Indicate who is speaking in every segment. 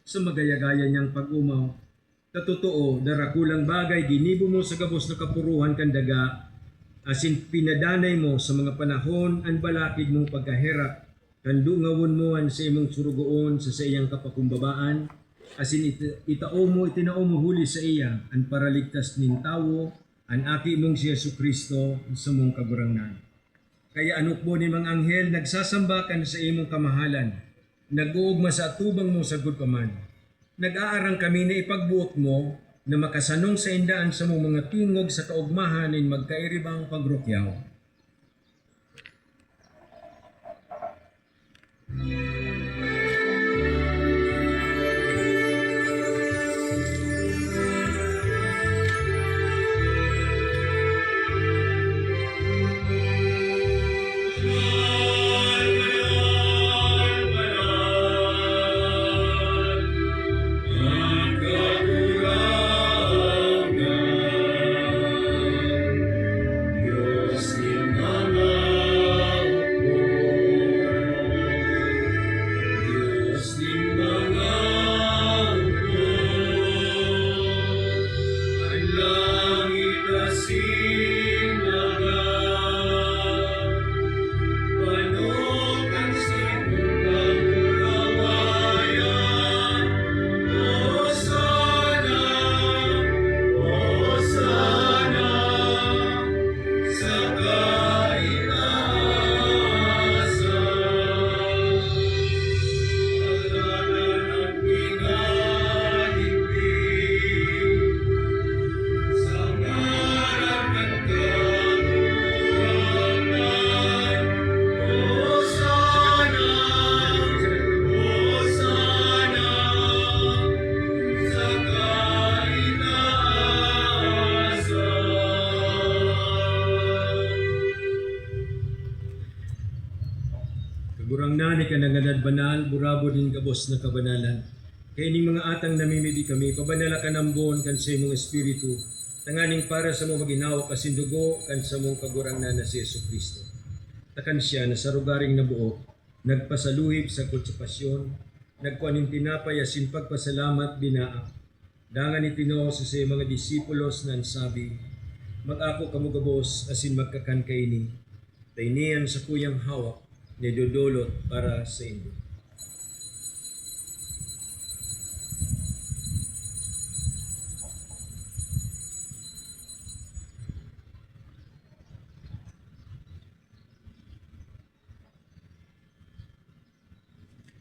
Speaker 1: sa magayagaya niyang pag-umaw. Katotoo, darakulang bagay ginibo mo sa gabos na kapuruhan kandaga, asin pinadanay mo sa mga panahon ang balakid mong pagkaherap, kandungawon mo an sa imong surugoon sa iyang kapakumbabaan, asin itinao mo huli sa iya ang paraligtas nin tawo, ang aki mong si Yesu Kristo sa mong kagurangnan. Kaya anok mo ni mga anghel nagsasambakan sa imong kamahalan, nag-uugma sa atubang mo sa gudpaman. Nag-aarang kami na ipagbuot mo na makasanong sa indaan sa mong mga tingog sa kaugmahan ng magkairibang pagrukyaw. Kagurangnan ni kananganad banal, burabo din gabos na kabanalan. Kaya ining mga atang namimili kami, pabanala ka nambon kan sa imong espiritu, tanganing para sa mong maginawa kasindugo kan sa mong kagurangnan na si Yesu Kristo. Takan siya na sa rugaring nabuo, nagpasaluhip sa kutsipasyon, nagkuaning tinapay asin pagpasalamat binaa. Dangan itinoo sa mga disipulos na sabi, mag-ako kamugabos asin magkakan kaini, tainian sa kuyang hawak, nidudulot para sa inyo.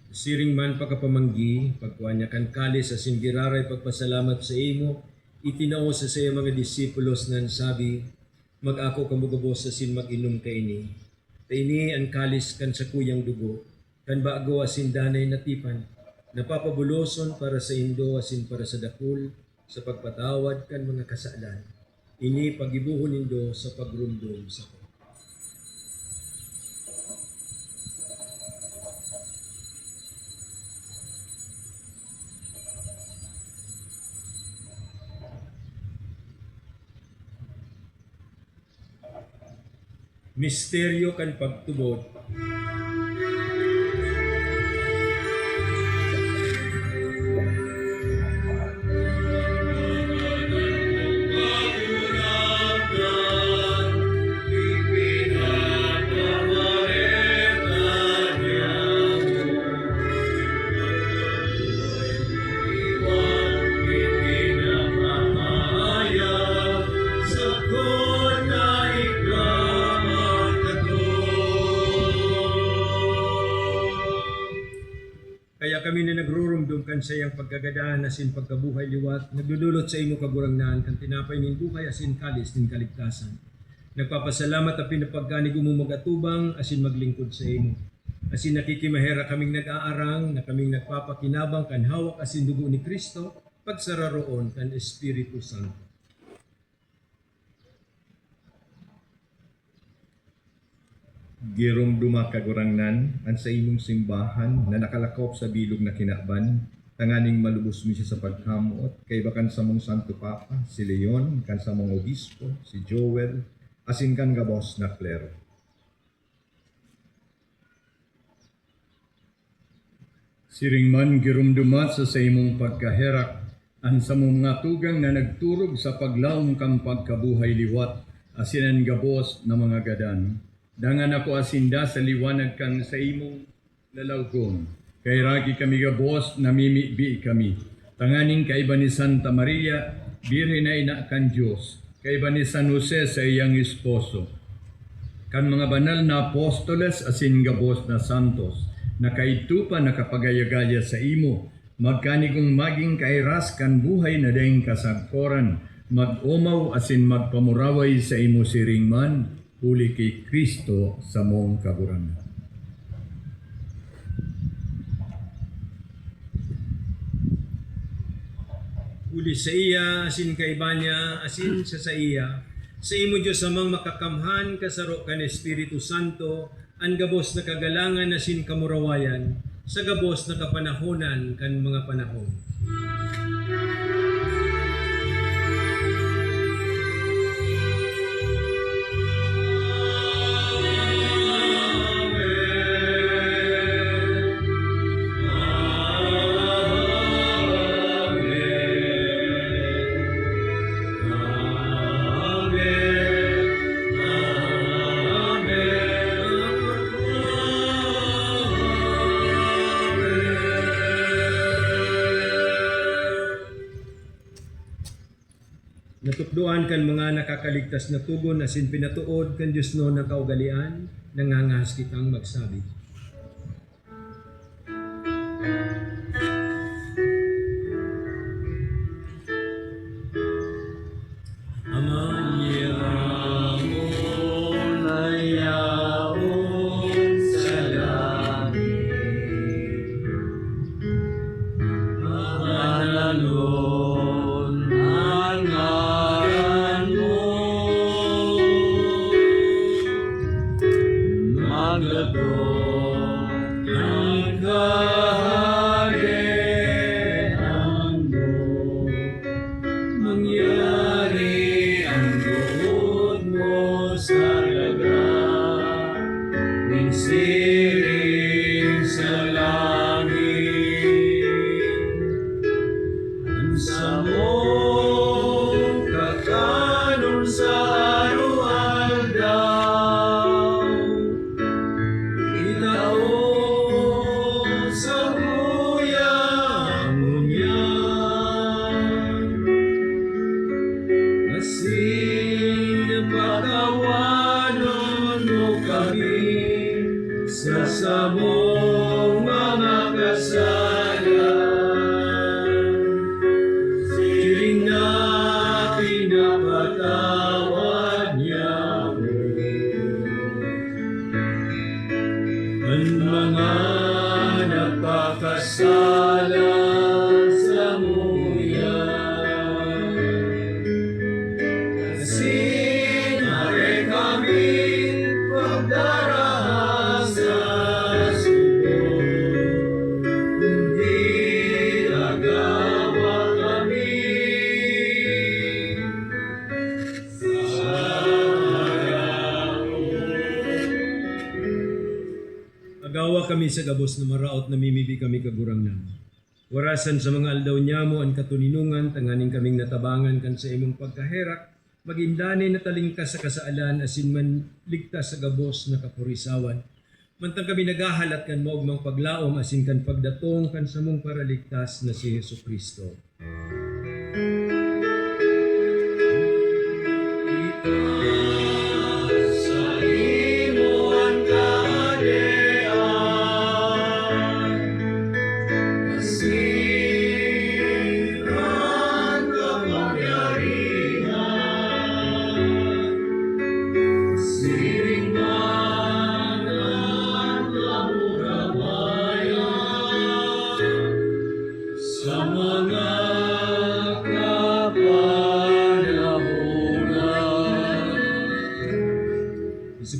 Speaker 1: Siring man pagkapamanggi, pagkuha niya kan kalis sa singiraray pagpasalamat sa imo, itinao sa mga disipulos nan sabi, mag-ako kamugabos asin mag-inom kaini. Taini ang kalis kan sa kuyang dugo, kan bago asin danay natipan, napapabuloson para sa indo asin para sa dakul, sa pagpatawad kan mga kasalan. Ini pagibuhon nindo sa pagrumdum sa ko. Misteryo kan pagtubod. Kaya kami na nagrurumdum kan sa iyang pagkagadahan asin pagkabuhay liwat, nagdudulot sa imo kagurangnan kan tinapay nin buhay asin kalis nin kaligtasan. Nagpapasalamat at pinapagkanig mo magatubang asin maglingkod sa imo. Asin nakikimahera kaming nag-aarang na kaming nagpapakinabang kan hawak asin dugo ni Kristo, pagsararoon kan Espiritu Santo.
Speaker 2: Girumduma kagurangnan ang sa imong simbahan na nakalakop sa bilog na kinaban, tanganing malubos mi siya sa pagkamot, kay bakan sa mong Santo Papa, si Leon, kan sa mong Obispo, si Joel, asin kan gabos na klero.
Speaker 3: Siring man girumdumat sa imong pagkaherak, ang sa mga tugang na nagturog sa paglaom kang pagkabuhay liwat, asinan gabos na mga gadan. Dangan ako asinda sa liwanag kang sa imong lalawgon. Kay ragi kami gabos, namimibi kami. Tanganing kaiba ni Santa Maria, Birhen na ina kan Diyos. Kaiba ni San Jose sa iyang esposo. Kan mga banal na apostoles asin gabos na santos, nakaitupa nakapagayagaya sa imo, magkanigong maging kairas kan buhay na daing kasagkoran, mag-umaw asin magpamuraway sa imo siringman, huli kay Kristo sa mong kaburangan.
Speaker 1: Uli sa iya, asin kay Banya, asin sa iya. Sa imo Diyos amang makakamhan, kasaro kan Espiritu Santo, ang gabos na kagalangan asin kamurawayan, sa gabos na kapanahonan kan mga panahon. Natukdoan kan mga nakakaligtas na tugon asin pinatuod kan Diyos no na kaugalian, nangangahas kitang magsabi. Agawa kami sa gabos na maraot na mimibi kami kagurangnan. Warasan sa mga aldaw niya mo ang katuninungan, tanganing kaming natabangan kan sa imong pagkaherak, magindani na talingkas sa kasaalan, asin man ligtas sa gabos na kapurisawan. Mantang kami nagahalat kan maugmang paglaom, asin kan pagdatong kan sa mong paraligtas na si Hesus Kristo.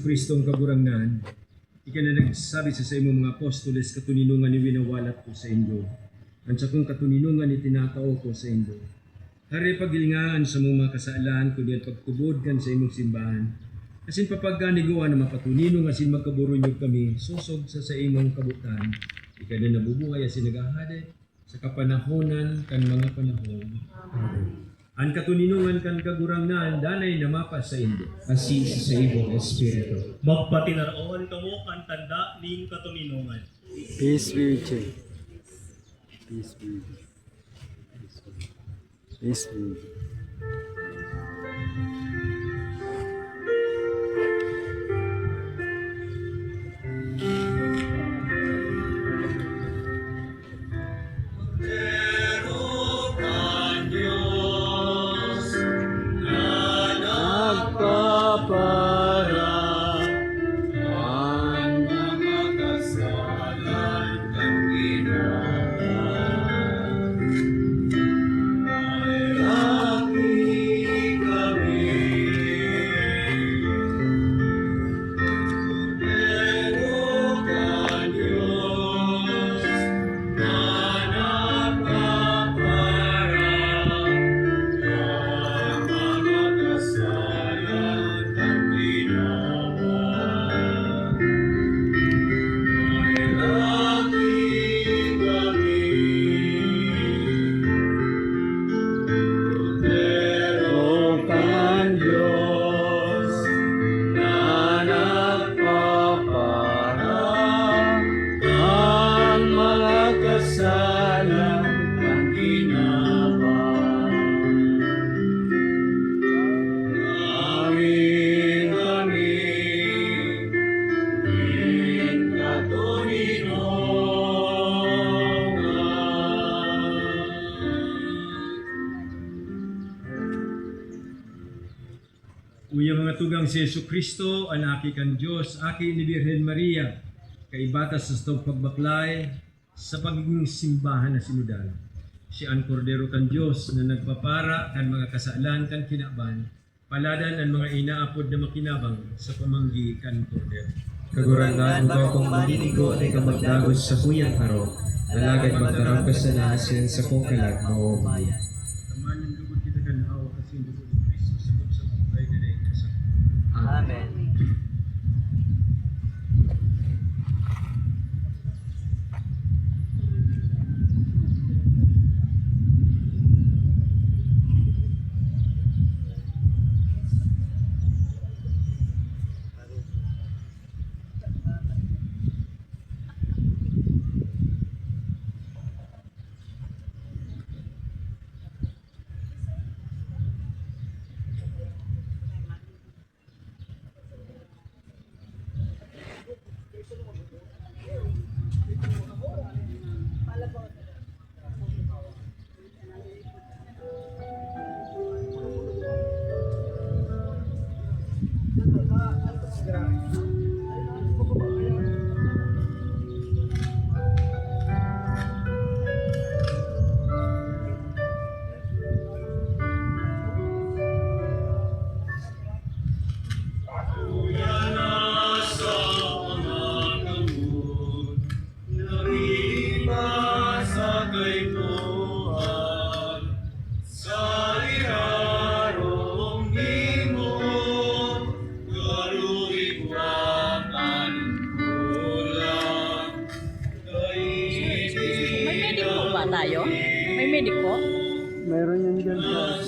Speaker 1: Kristong kagurangnan, ika na nagsabi sa imong mga apostoles katuninungan ni winawalat ko sa inyo. Ang sa kong katuninungan ni tinatao ko sa inyo. Hari pagilngaan sa mga kasaalan kundi ang pagtubod kan sa imong simbahan. Asin papagganigawa na mapatuninong asin magkaburunyog kami susog sa imong kabutan. ika na nabubuhay as nagahade sa kapanahonan kan mga panahon. Ang katuninungan kan kagurangnan danay namapas sa Indo.
Speaker 4: Asin sa ibong espiritu.
Speaker 5: Magpatinaraon kamo kan tanda ning katuninungan.
Speaker 6: Peace be with you. Peace be with you. Peace be with you.
Speaker 1: Uyang mga tugang si Yesu Kristo, anaki kan Diyos, aki ni Birhen Maria, kaibatas sa stong pagbaklay sa pagiging simbahan na sinudal. Si ang kordero kan Diyos na nagpapara kan mga kasalan kan kinaban, paladan ang mga inaapod na makinabang sa pamanggi kan kordero.
Speaker 4: Kagurangan mo kong maninigo at ikamagdagos sa kuyang haro, nalagad magdarang kasanasin sa kong kalag mo.
Speaker 1: Taman yung lugod kita kan awa kasi yung lugod ni Kristo sa buhay na rin sa
Speaker 6: Amen.
Speaker 7: May medico ba tayo? May medico?
Speaker 6: Meron yan dyan sa...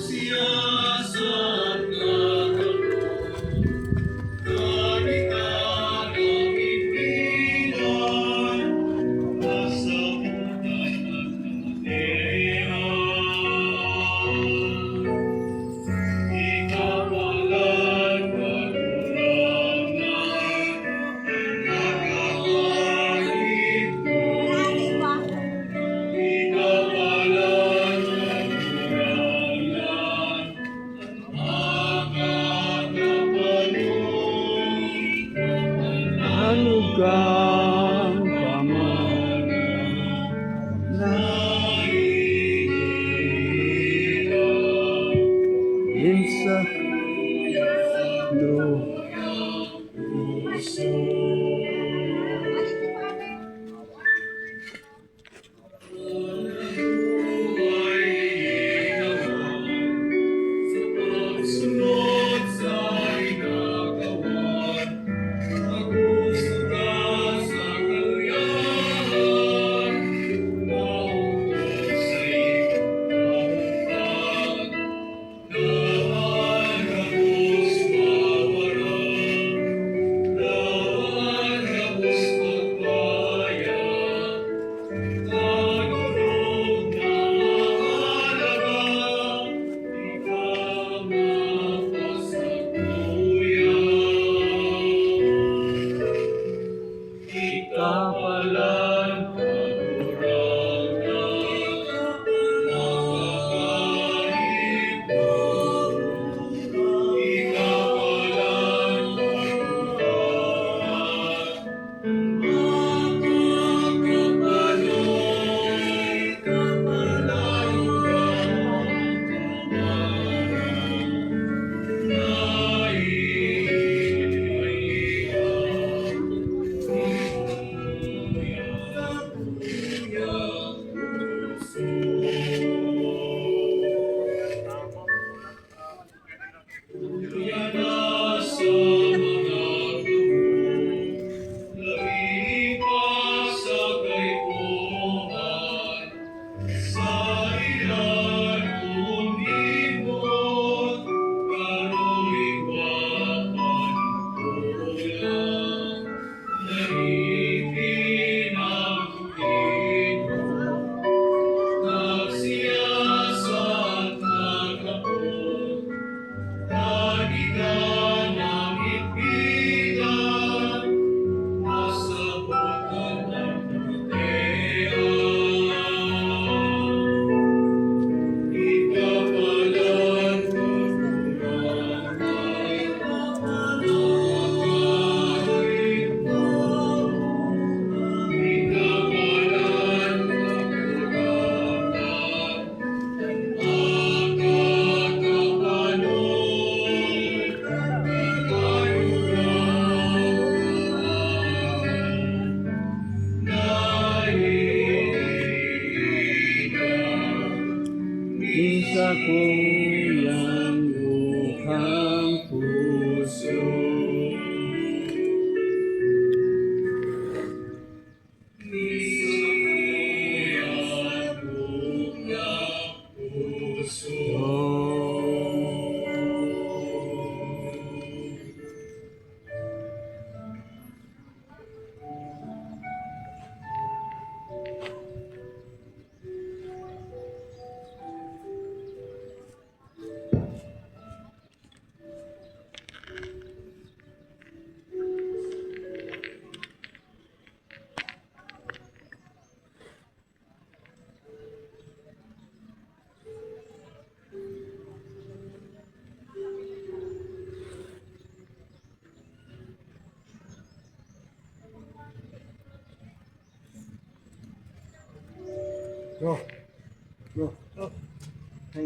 Speaker 6: sa kuyang lukhang puso. Bro.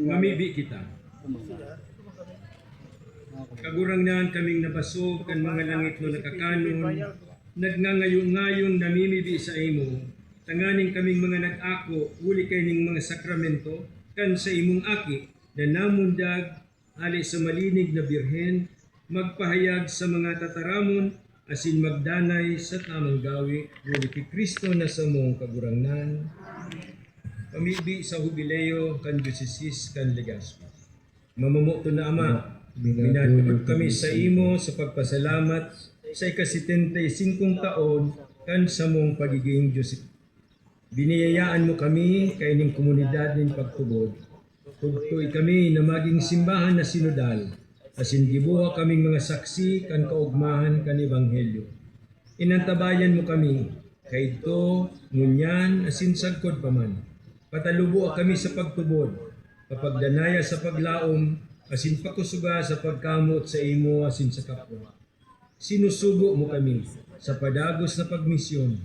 Speaker 1: Mamibi kita. Kagurangnan kaming nabasog kan mga langit no nakakanon, nagngangayo-ngayong namimibi sa imo, tanganing kaming mga nag-ako, uli kay ning mga sakramento, kan sa imong aki, na namundag, ali sa malinig na birhen, magpahayag sa mga tataramon, asin magdanay sa tamang gawi, uli kay Kristo na sa mong kagurangnan. Pamibi sa Jubileo kan Diocesis kan Legazpi. Mamumuto na Ama, binatulog kami sa imo sa pagpasalamat sa ika-75 taon kan sa mong pagiging Diyos. Biniyayaan mo kami kay ning komunidad ning pagtubod. Tugtoy kami na maging simbahan na sinodal, asin gibuha kaming mga saksi kan kaugmahan kan Ebanghelyo. Inantabayan mo kami, kay ito, ngunyan, asin sagkod paman. Patalubo kami sa pagtubod, kapagdanaya sa paglaom, asin pakusuga sa pagkamot sa imo asin sa kapwa. Sinusugo mo kami sa padagos na pagmisyon.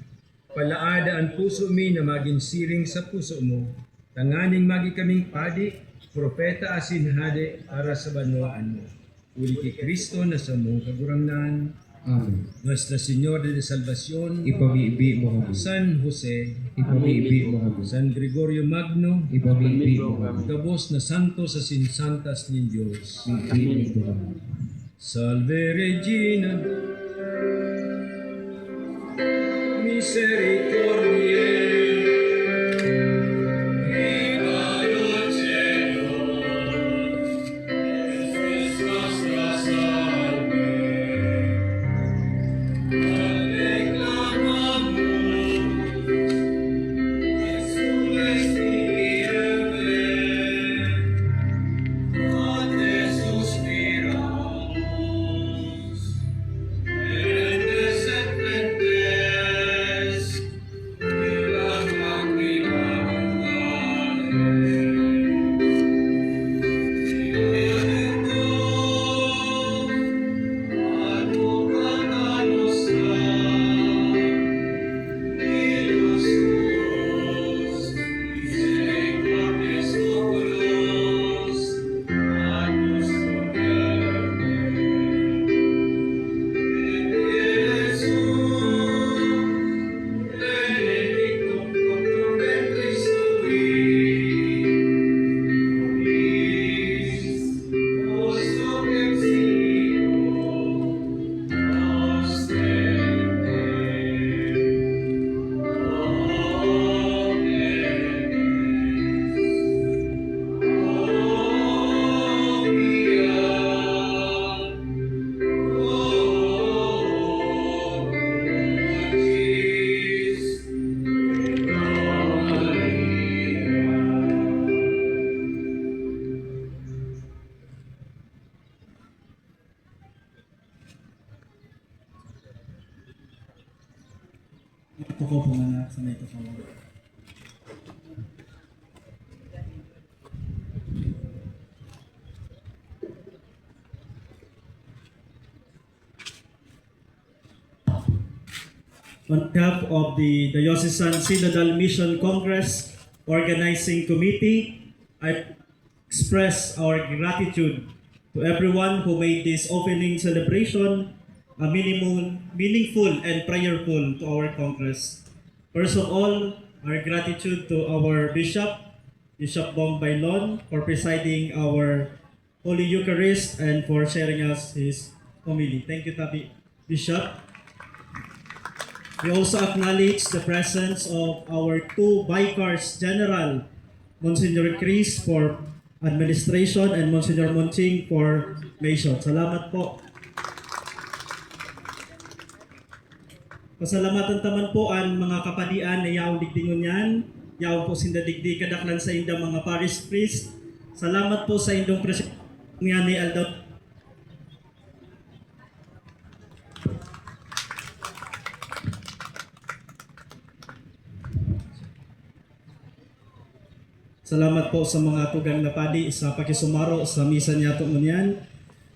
Speaker 1: Palaada ang puso mi na maging siring sa puso mo. Tanganing magi kaming padi, propeta asin hade para sa banwaan mo. Uli kay Kristo na sa mong kagurangnan.
Speaker 4: Amen.
Speaker 1: Nuestra Señora de Salvación,
Speaker 4: Ipamibi mo kami.
Speaker 1: San Jose,
Speaker 4: Ipamibi mo kami.
Speaker 1: San Gregorio Magno,
Speaker 4: Ipamibi mo kami.
Speaker 1: Gabos na santos sa sinsantas ni Diyos.
Speaker 4: Ipamibi mo kami.
Speaker 1: Salve Regina, misericordiae, viva los cielos, es nuestra salve. Declamamos, Jesús es vive, a te suspiramos, verdes serpentes, y las
Speaker 8: Ito ko panganak sa may kasama. On behalf of the Diocesan Synodal Mission Congress Organizing Committee, I express our gratitude to everyone who made this opening celebration a meaningful and prayerful to our Congress. First of all, our gratitude to our Bishop, Bishop Bong Bailon, for presiding our Holy Eucharist and for sharing us his homily. Thank you, Tabi Bishop. We also acknowledge the presence of our two Vicars General, Monsignor Chris for administration and Monsignor Monching for mission. Salamat po. Pasalamatan taman po ang mga kapadian na yaong digdingon yan. Yaong po sinda digdi kadaklan sa indang mga parish priest. Salamat po sa indong presidente nga ni Aldo. Salamat po sa mga tugang na padi sa pakisumaro sa misa niya tungunyan.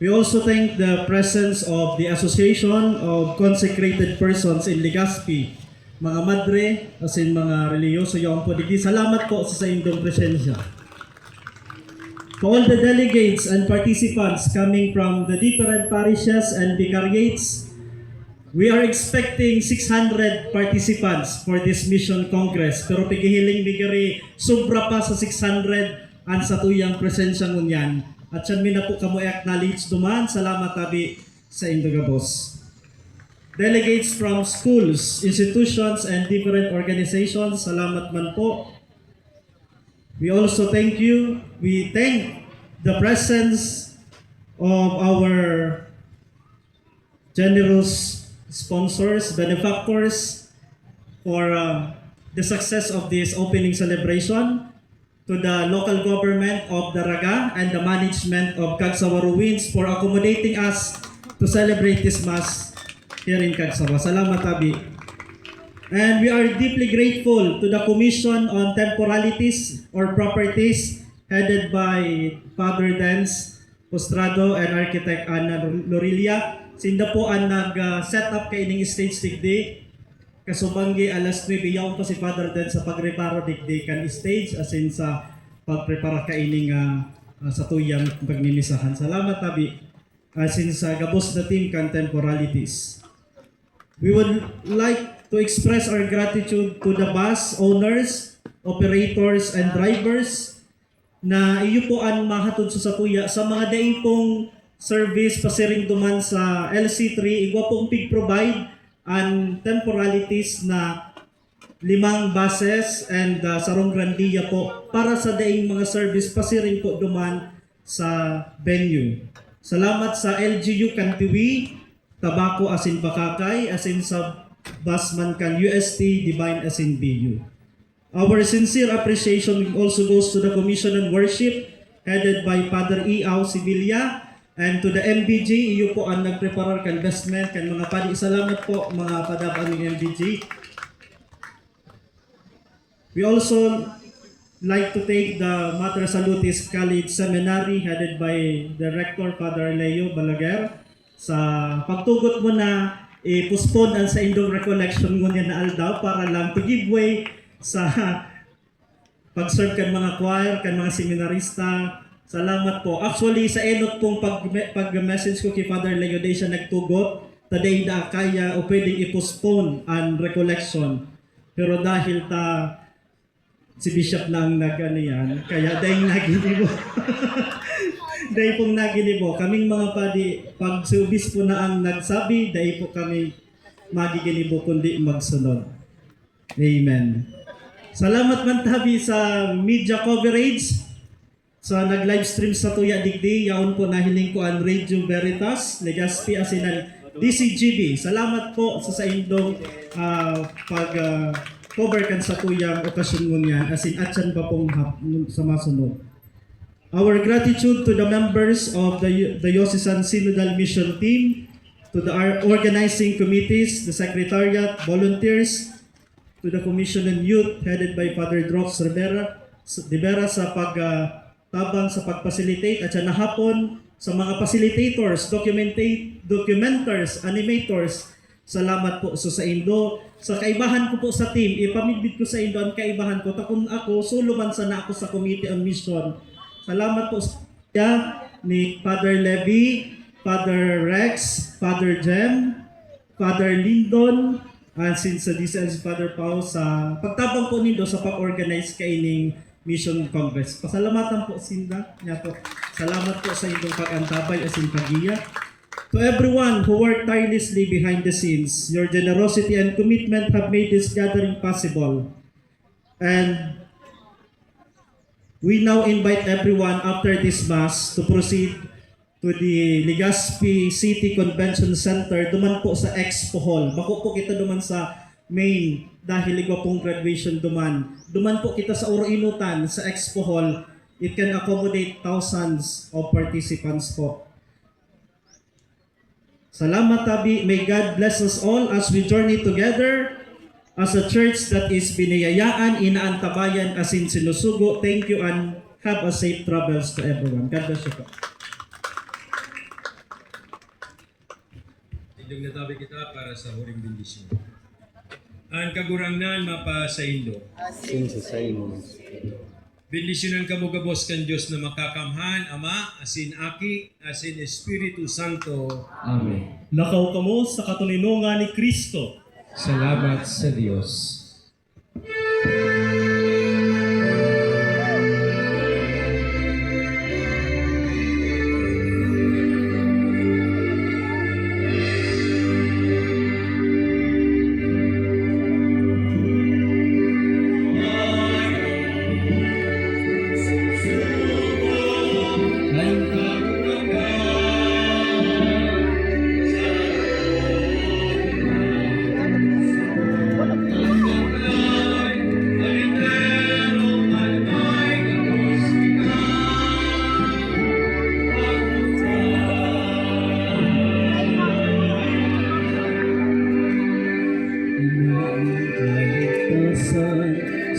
Speaker 8: We also thank the presence of the Association of Consecrated Persons in Legazpi, mga madre, as in mga reliyoso yung po digdi. Salamat po sa indong presensya. To all the delegates and participants coming from the different parishes and vicariates, we are expecting 600 participants for this mission congress. Pero pigihiling bigari, sobra pa sa 600 ang sa tuyang presensya ngunyan. At siyan mi na po kamo i-acknowledge duman. Salamat tabi sa Indogabos. Delegates from schools, institutions, and different organizations, salamat man po. We also thank you. We thank the presence of our generous sponsors, benefactors for the success of this opening celebration, to the local government of Daraga and the management of Cagsawa Ruins for accommodating us to celebrate this Mass here in Cagsawa. Salamat tabi. And we are deeply grateful to the Commission on Temporalities or Properties headed by Father Dance Postrado and Architect Ana Lorilia. Sinda po ang nag-set up kay ining stage digdi. Kasubanggi alas 9 yaon pa si Father Dance sa pagreparo digdi kan stage as in sa pagprepara ka ining sa tuyang pagmimisahan. Salamat tabi as in sa gabos na team Contemporalities. We would like to express our gratitude to the bus owners, operators, and drivers na iyo po ang mahatod sa tuya sa mga daing pong service pasiring duman sa LC3. Igwa pong pig-provide ang temporalities na 5 buses and sarong grandiya po para sa daing mga service pasiring po duman sa venue. Salamat sa LGU Kantiwi, Tabaco asin Bakakay, asin sa Basman kan UST, Divine asin BU. Our sincere appreciation also goes to the Commission on Worship headed by Father Iao Sibilia. And to the MBG, iyo po ang nagpreparar kan investment, kan mga padi. Salamat po mga padabang ng MBG. We also like to take the Mater Salutis College Seminary headed by the Rector Father Leo Balaguer sa pagtugot mo na i-postpone ang sa indong recollection mo niya na aldaw para lang to give way sa pag-serve kan mga choir, kan mga seminarista. Salamat po. Actually, sa enot pong pag-message ko kay Father Leo Day siya nagtugot, taday na kaya o pwedeng i-postpone ang recollection. Pero dahil si Bishop lang nag-ano yan, kaya dahil naginibo. Dahil pong naginibo. Kaming mga padi, pag si Obispo na ang nagsabi, dahil po kami magiginibo kundi magsunod. Amen. Salamat man tabi sa media coverage. Sa nag-live stream sa Tuya Digdi, yaon po nahiling ko ang Radio Veritas, Legazpi asinan DCGB. Salamat po sa indong pag-cover kan sa tuyang okasyon mo niya, asin atyan pa pong sa masunod. Our gratitude to the members of the Diocesan Synodal Mission Team, to the organizing committees, the secretariat, volunteers, to the Commission on Youth headed by Father Drox Rivera sa tabang sa pag-facilitate at siya nahapon sa mga facilitators, documenters, animators. Salamat po sa Indo. Sa kaibahan ko po sa team, ipamidbit ko sa Indo ang kaibahan ko. Takon ako, suluman sana ako sa Committee on Mission. Salamat po sa ni Father Levy, Father Rex, Father Jem, Father Lindon, and since sa DCLC Father Pao sa pagtabang po nindo sa pag-organize kaining Mission Congress. Pasalamatan po Sinda niya po. Salamat po sa inyong pag-antabay as in pag-iya. To everyone who worked tirelessly behind the scenes, your generosity and commitment have made this gathering possible. And we now invite everyone after this Mass to proceed to the Legazpi City Convention Center, duman po sa Expo Hall. Bako po kita duman sa main dahil igwa pong graduation duman. Duman po kita sa Oroinutan sa Expo Hall. It can accommodate thousands of participants po. Salamat tabi. May God bless us all as we journey together as a church that is biniyayaan, inaantabayan, as in sinusugo. Thank you and have a safe travels to everyone. God bless you po.
Speaker 1: Indong natabi kita para sa huling bendisyon. Ang kagurangnan mapa sa Indo.
Speaker 6: Sin sa imo.
Speaker 1: Bendisyonan kamo gabos kan Dios na makakamhan, Ama, asin Aki, asin Espiritu Santo.
Speaker 4: Amen.
Speaker 8: Lakaw kamo sa katuninungan ni Kristo.
Speaker 4: Salamat sa Diyos.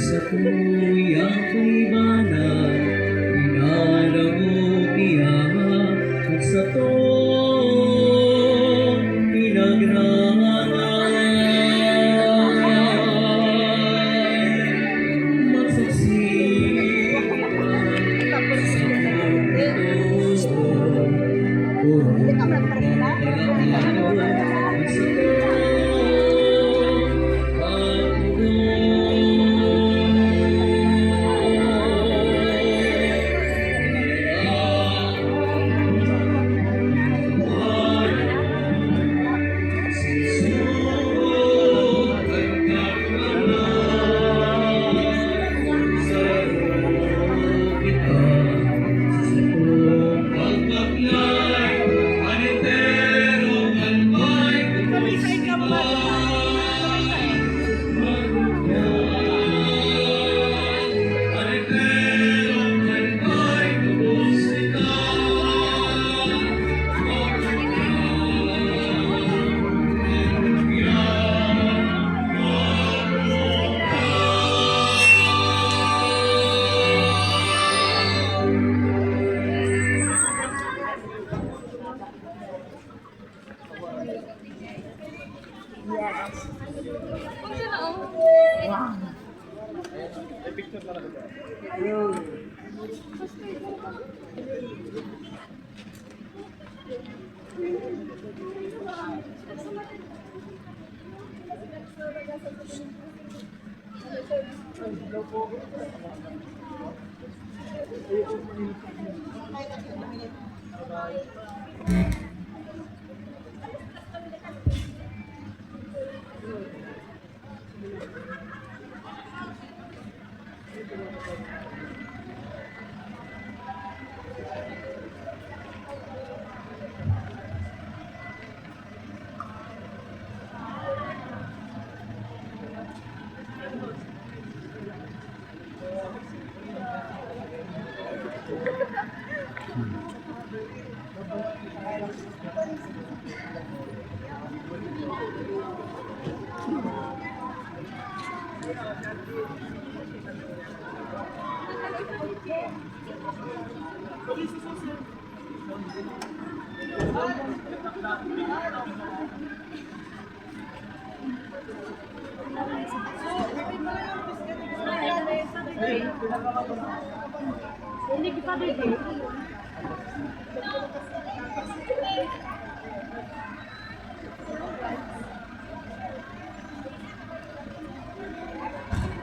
Speaker 4: Sa tuyang kaibanan, inaramo niya at sa to pinagranay. Magsaksi sa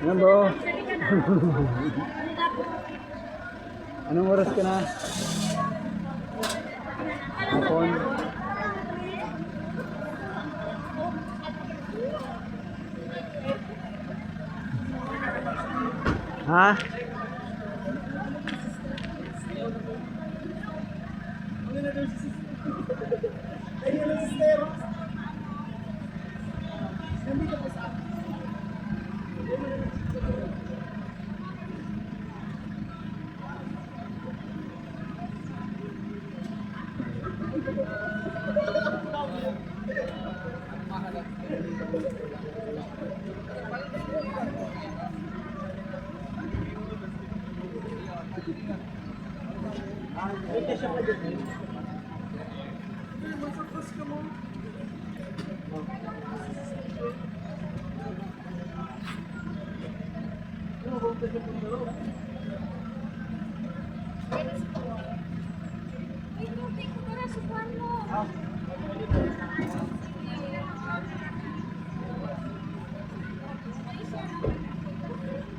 Speaker 6: Yan bro. Anong oras ka na? Hapon. Ha?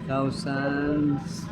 Speaker 6: Thousands.